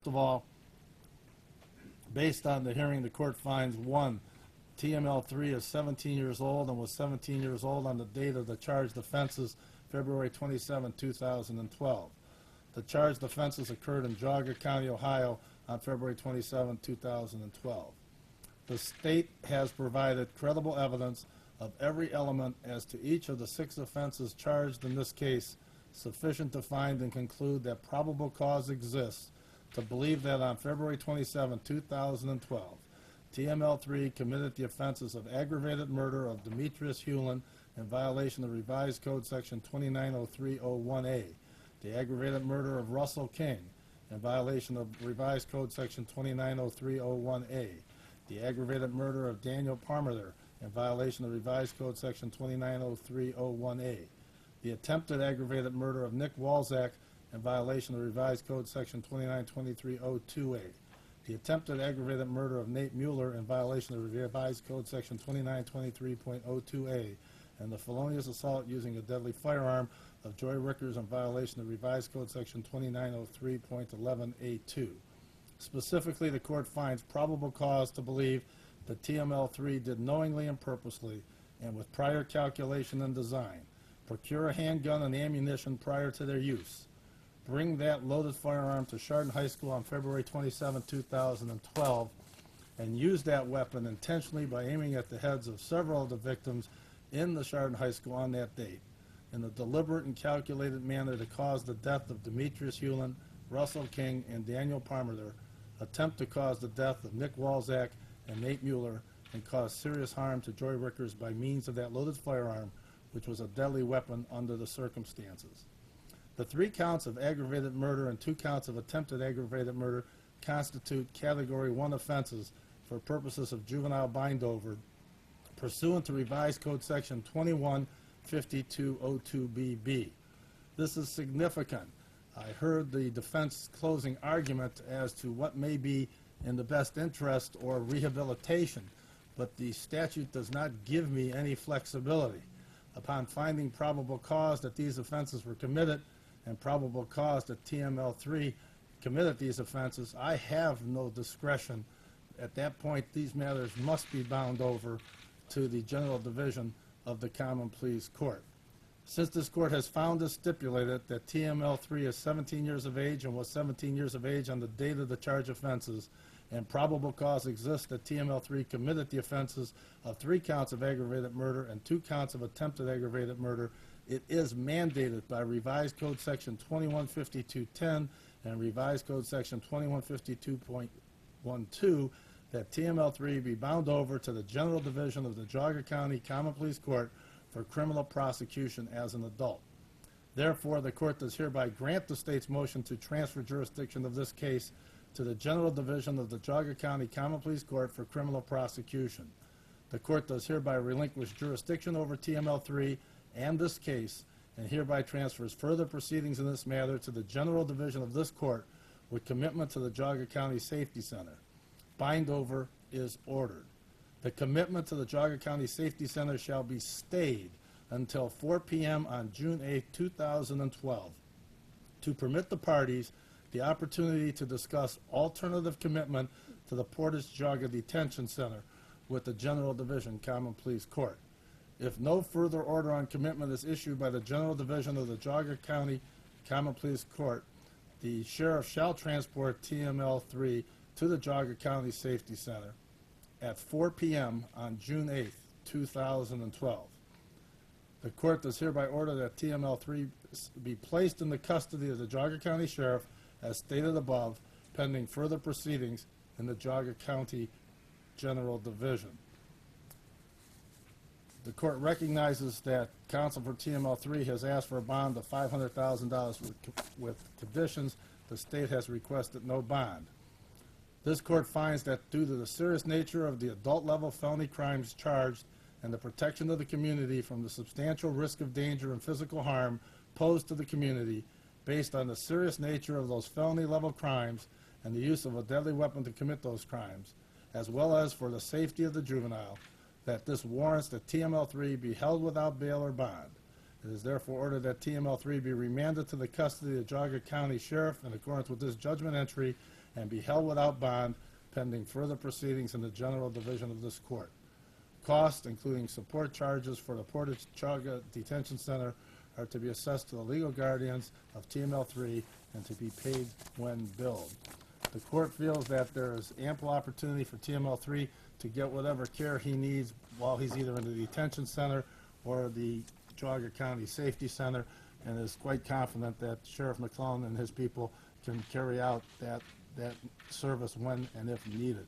of all, based on the hearing, the court finds, 1, TML3 is 17 years old and was 17 years old on the date of the charged offenses, February 27, 2012. The charged offenses occurred in Geauga County, Ohio on February 27, 2012. The state has provided credible evidence of every element as to each of the 6 offenses charged in this case, sufficient to find and conclude that probable cause exists to believe that on February 27, 2012, TML3 committed the offenses of aggravated murder of Demetrius Hewlin in violation of Revised Code Section 290301A, the aggravated murder of Russell King in violation of Revised Code Section 290301A, the aggravated murder of Daniel Parmenter in violation of Revised Code Section 290301A, the attempted aggravated murder of Nick Walzak in violation of Revised Code Section 292302A, the attempted aggravated murder of Nate Mueller in violation of Revised Code Section 2923.02A, and the felonious assault using a deadly firearm of Joy Rickers in violation of Revised Code Section 2903.11A2. Specifically, the court finds probable cause to believe that TML3 did knowingly and purposely, and with prior calculation and design, procure a handgun and ammunition prior to their use, bring that loaded firearm to Chardon High School on February 27, 2012, and use that weapon intentionally by aiming at the heads of several of the victims in the Chardon High School on that date, in a deliberate and calculated manner to cause the death of Demetrius Hewlin, Russell King, and Daniel Parmenter, attempt to cause the death of Nick Walzak and Nate Mueller, and cause serious harm to Joy Rickers by means of that loaded firearm, which was a deadly weapon under the circumstances. The 3 counts of aggravated murder and 2 counts of attempted aggravated murder constitute Category 1 offenses for purposes of juvenile bindover pursuant to Revised Code Section 215202BB. This is significant. I heard the defense closing argument as to what may be in the best interest or rehabilitation, but the statute does not give me any flexibility. Upon finding probable cause that these offenses were committed and probable cause that TML3 committed these offenses, I have no discretion. At that point, these matters must be bound over to the General Division of the Common Pleas Court. Since this court has found and stipulated that TML3 is 17 years of age and was 17 years of age on the date of the charged offenses, and probable cause exists that TML3 committed the offenses of 3 counts of aggravated murder and 2 counts of attempted aggravated murder, it is mandated by Revised Code Section 215210 and Revised Code Section 2152.12 that TML3 be bound over to the General Division of the Geauga County Common Pleas Court for criminal prosecution as an adult. Therefore, the court does hereby grant the state's motion to transfer jurisdiction of this case to the General Division of the Geauga County Common Pleas Court for criminal prosecution. The court does hereby relinquish jurisdiction over TML3 and this case, and hereby transfers further proceedings in this matter to the General Division of this court with commitment to the Geauga County Safety Center. Bindover is ordered. The commitment to the Geauga County Safety Center shall be stayed until 4 p.m. on June 8, 2012, to permit the parties the opportunity to discuss alternative commitment to the Portage Geauga Detention Center with the General Division Common Pleas Court. If no further order on commitment is issued by the General Division of the Geauga County Common Pleas Court, the sheriff shall transport TML3 to the Geauga County Safety Center at 4 p.m. on June 8, 2012. The court does hereby order that TML3 be placed in the custody of the Geauga County Sheriff as stated above, pending further proceedings in the Geauga County General Division. The court recognizes that counsel for TML3 has asked for a bond of $500,000 with conditions. The state has requested no bond. This court finds that due to the serious nature of the adult-level felony crimes charged and the protection of the community from the substantial risk of danger and physical harm posed to the community, based on the serious nature of those felony-level crimes and the use of a deadly weapon to commit those crimes, as well as for the safety of the juvenile, that this warrants that TML3 be held without bail or bond. It is therefore ordered that TML3 be remanded to the custody of the Geauga County Sheriff in accordance with this judgment entry, and be held without bond pending further proceedings in the general division of this court. Costs, including support charges for the Portage Chaga Detention Center, are to be assessed to the legal guardians of TML3 and to be paid when billed. The court feels that there is ample opportunity for TML3 to get whatever care he needs while he's either in the detention center or the Geauga County Safety Center, and is quite confident that Sheriff McClellan and his people can carry out that service when and if needed.